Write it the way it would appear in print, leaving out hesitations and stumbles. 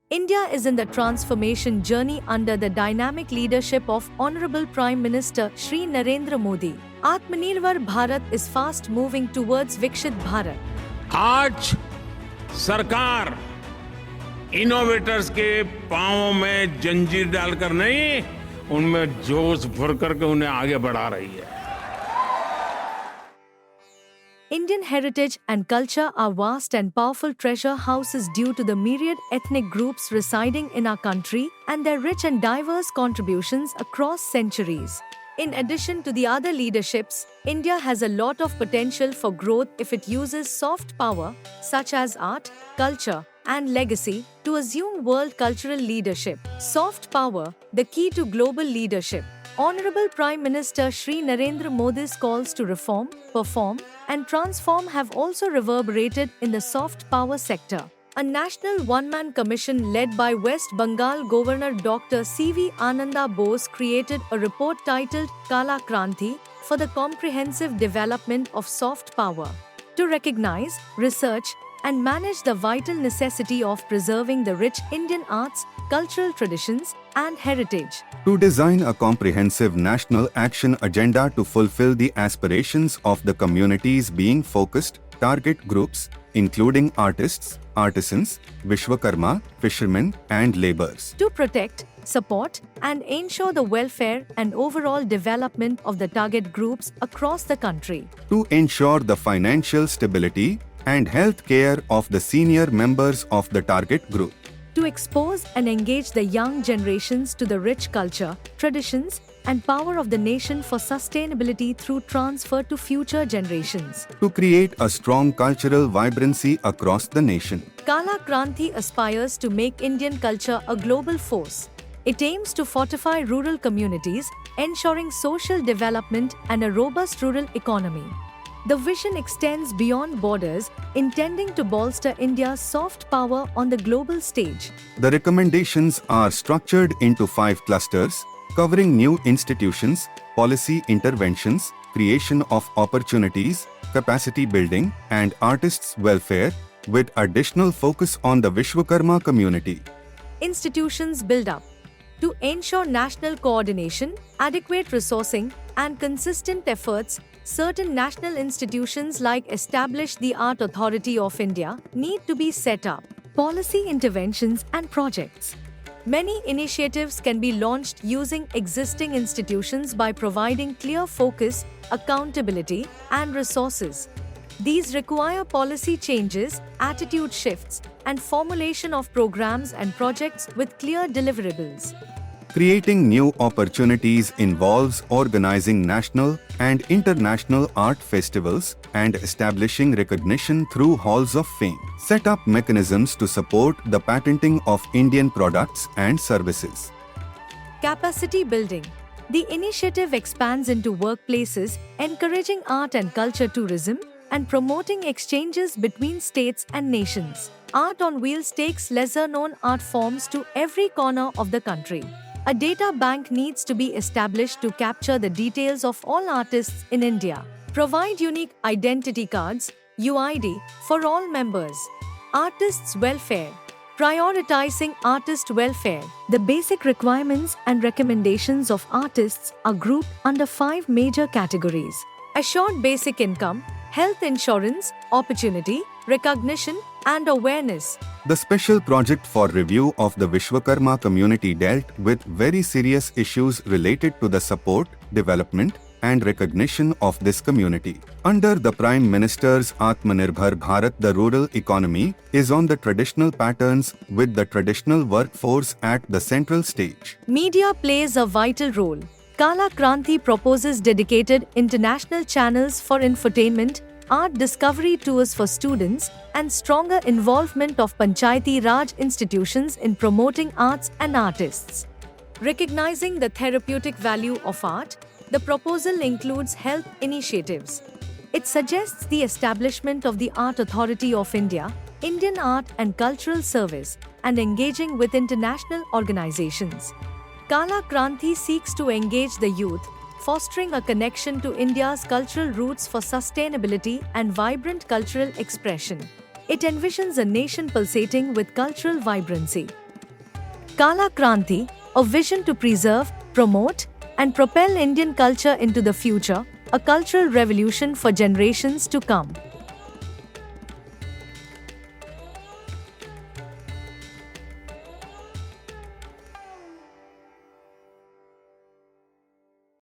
India is in the transformation journey under the dynamic leadership of Honorable Prime Minister Shri Narendra Modi. Atmanirbhar Bharat is fast moving towards Vikshit Bharat. आज सरकार innovators के पांवों में जंजीर डालकर नहीं, उनमें जोश भर करके उन्हें आगे बढ़ा रही है। Indian heritage and culture are vast and powerful treasure houses due to the myriad ethnic groups residing in our country and their rich and diverse contributions across centuries. In addition to the other leaderships, India has a lot of potential for growth if it uses soft power, such as art, culture, and legacy, to assume world cultural leadership. Soft power, the key to global leadership. Honorable Prime Minister Shri Narendra Modi's calls to reform, perform, and transform have also reverberated in the soft power sector. A national one-man commission led by West Bengal Governor Dr. C.V. Ananda Bose created a report titled Kala Kranti for the comprehensive development of soft power, to recognize, research, and manage the vital necessity of preserving the rich Indian arts, cultural traditions, and heritage. To design a comprehensive national action agenda to fulfill the aspirations of the communities being focused target groups, including artists, artisans, Vishwakarma, fishermen, and laborers. To protect, support, and ensure the welfare and overall development of the target groups across the country. To ensure the financial stability and health care of the senior members of the target group. To expose and engage the young generations to the rich culture, traditions, and power of the nation for sustainability through transfer to future generations. To create a strong cultural vibrancy across the nation. Kala Kranti aspires to make Indian culture a global force. It aims to fortify rural communities, ensuring social development and a robust rural economy. The vision extends beyond borders, intending to bolster India's soft power on the global stage. The recommendations are structured into 5 clusters, covering new institutions, policy interventions, creation of opportunities, capacity building, and artists' welfare, with additional focus on the Vishwakarma community. Institutions build up. To ensure national coordination, adequate resourcing, and consistent efforts, certain national institutions like established the Art Authority of India need to be set up. Policy interventions and projects. Many initiatives can be launched using existing institutions by providing clear focus, accountability, and resources. These require policy changes, attitude shifts, and formulation of programs and projects with clear deliverables. Creating new opportunities involves organizing national and international art festivals and establishing recognition through halls of fame. Set up mechanisms to support the patenting of Indian products and services. Capacity building. The initiative expands into workplaces, encouraging art and culture tourism and promoting exchanges between states and nations. Art on Wheels takes lesser-known art forms to every corner of the country. A data bank needs to be established to capture the details of all artists in India. Provide unique identity cards, UID, for all members. Artists' welfare. Prioritizing artist welfare. The basic requirements and recommendations of artists are grouped under 5 major categories: assured basic income, health insurance, opportunity, recognition, and awareness. The special project for review of the Vishwakarma community dealt with very serious issues related to the support, development, and recognition of this community. Under the Prime Minister's Atmanirbhar Bharat, the rural economy is on the traditional patterns with the traditional workforce at the central stage. Media plays a vital role. Kala Kranti proposes dedicated international channels for infotainment, art discovery tours for students, and stronger involvement of Panchayati Raj institutions in promoting arts and artists. Recognizing the therapeutic value of art, the proposal includes health initiatives. It suggests the establishment of the Art Authority of India, Indian Art and Cultural Service, and engaging with international organizations. Kala Kranti seeks to engage the youth, fostering a connection to India's cultural roots for sustainability and vibrant cultural expression. It envisions a nation pulsating with cultural vibrancy. Kala Kranti, a vision to preserve, promote, and propel Indian culture into the future, a cultural revolution for generations to come.